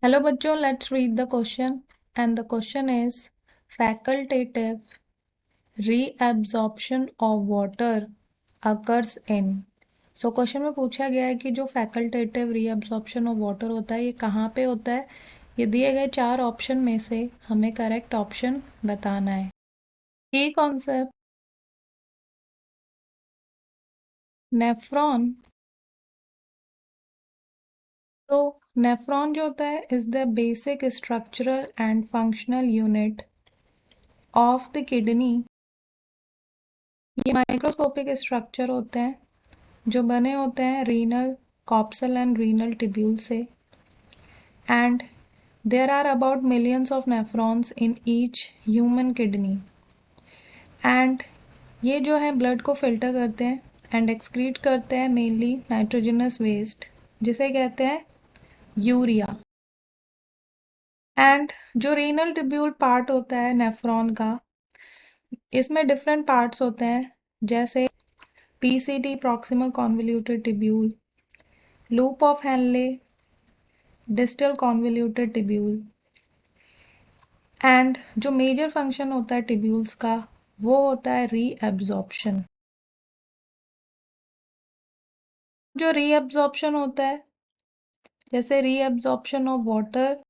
Hello बच्चों, let's read the question and the question is facultative reabsorption of water occurs in। So question में पूछा गया है कि जो फैकल्टेटिव रीअब्जॉर्प्शन ऑफ वाटर होता है ये कहाँ पे होता है। ये दिए गए 4 ऑप्शन में से हमें करेक्ट ऑप्शन बताना है। की कॉन्सेप्ट नेफ्रॉन। तो नेफ्रॉन जो होता है is the basic structural and functional unit of the kidney. ये माइक्रोस्कोपिक स्ट्रक्चर होते हैं जो बने होते हैं renal capsule and renal tubule से and there are about millions of nephrons in each human kidney and ये जो है ब्लड को फिल्टर करते हैं एंड एक्सक्रीट करते हैं मेनली नाइट्रोजनस वेस्ट जिसे कहते हैं यूरिया। एंड जो रीनल टिब्यूल पार्ट होता है नेफ्रॉन का इसमें डिफरेंट पार्ट्स होते हैं जैसे PCT proximal convoluted tubule, loop of Henle, distal convoluted tubule and जो मेजर फंक्शन होता है टिब्यूल्स का वो होता है रीअब्जॉर्प्शन। जो रीअब्जॉर्प्शन होता है जैसे रीअब्जॉर्प्शन ऑफ वाटर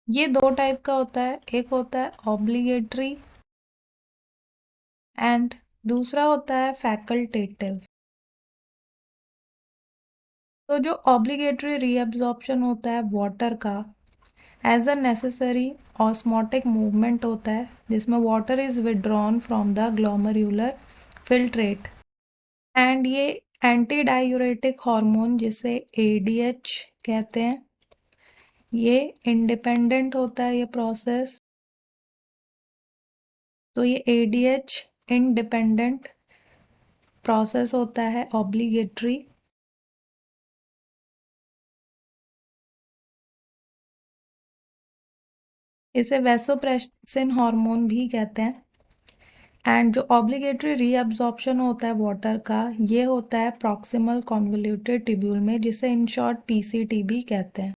ये 2 टाइप का होता है, एक होता है ऑब्लिगेटरी एंड दूसरा होता है फैकल्टेटिव। तो जो ऑब्लिगेटरी रीअब्जॉर्प्शन होता है वाटर का as a necessary osmotic movement होता है जिसमें water is withdrawn from the glomerular filtrate and ये एंटी डायूरेटिक हार्मोन जिसे एडीएच कहते हैं ये इंडिपेंडेंट होता है ये प्रोसेस। तो ये एडीएच इंडिपेंडेंट प्रोसेस होता है ऑब्लिगेटरी। इसे वैसोप्रेसिन हार्मोन भी कहते हैं एंड जो ऑब्लिगेटरी रीअब्जॉर्प्शन होता है वाटर का ये होता है प्रॉक्सिमल कॉन्वोल्यूटेड टिब्यूल में जिसे इन शॉर्ट पीसीटी भी कहते हैं।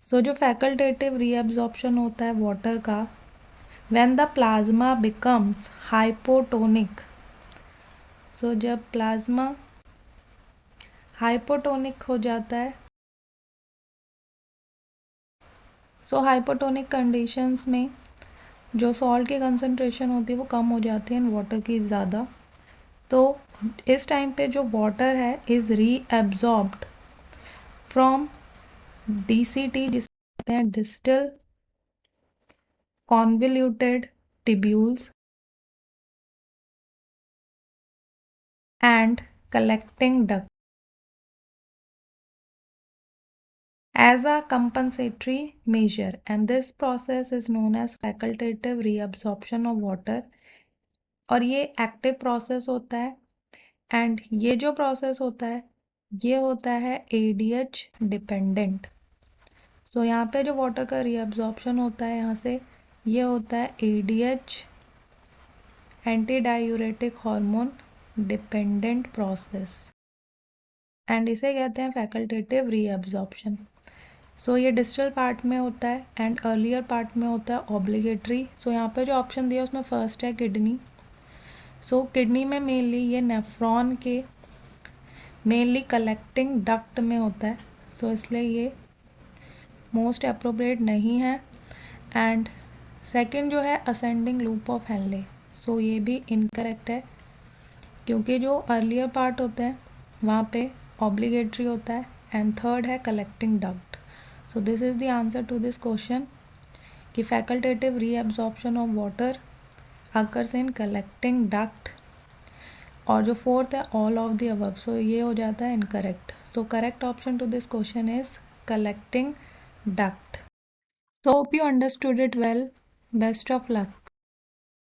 सो जो फैकल्टेटिव रीअब्जॉर्प्शन होता है वाटर का when the plasma becomes hypotonic। सो जब प्लाज्मा हाइपोटोनिक हो जाता है सो हाइपोटोनिक कंडीशंस में जो सॉल्ट की कंसंट्रेशन होती है वो कम हो जाती है एंड वाटर की ज़्यादा। तो इस टाइम पे जो वाटर है इज़ रीअब्जॉर्ब्ड फ्रॉम डीसीटी जिसे कहते हैं distal convoluted tubules and collecting duct as a compensatory measure and this process is known as facultative reabsorption of water। और ये एक्टिव प्रोसेस होता है एंड ये जो प्रोसेस होता है ये होता है एडीएच डिपेंडेंट। सो यहाँ पे जो वाटर का रीअब्जॉर्प्शन होता है यहाँ से ये होता है ADH anti diuretic hormone dependent process and इसे कहते हैं फैकल्टेटिव रीअब्जॉर्प्शन। सो ये डिस्टल पार्ट में होता है एंड अर्लियर पार्ट में होता है ऑब्लिगेटरी। सो यहाँ पे जो ऑप्शन दिया उसमें फर्स्ट है किडनी। सो किडनी में मेनली ये नेफ्रॉन के मेनली कलेक्टिंग डक्ट में होता है सो इसलिए ये मोस्ट अप्रोप्रिएट नहीं है। एंड सेकंड जो है असेंडिंग लूप ऑफ हेनले सो ये भी इनकरेक्ट है क्योंकि जो अर्लियर पार्ट होते हैं वहाँ पे ऑब्लिगेटरी होता है एंड थर्ड है collecting duct. So this is the answer to this question कि facultative reabsorption of water occurs in collecting duct और जो फोर्थ है all of the above। So ये हो जाता है incorrect। So correct option to this question is collecting duct। So hope you understood it well। Best of luck।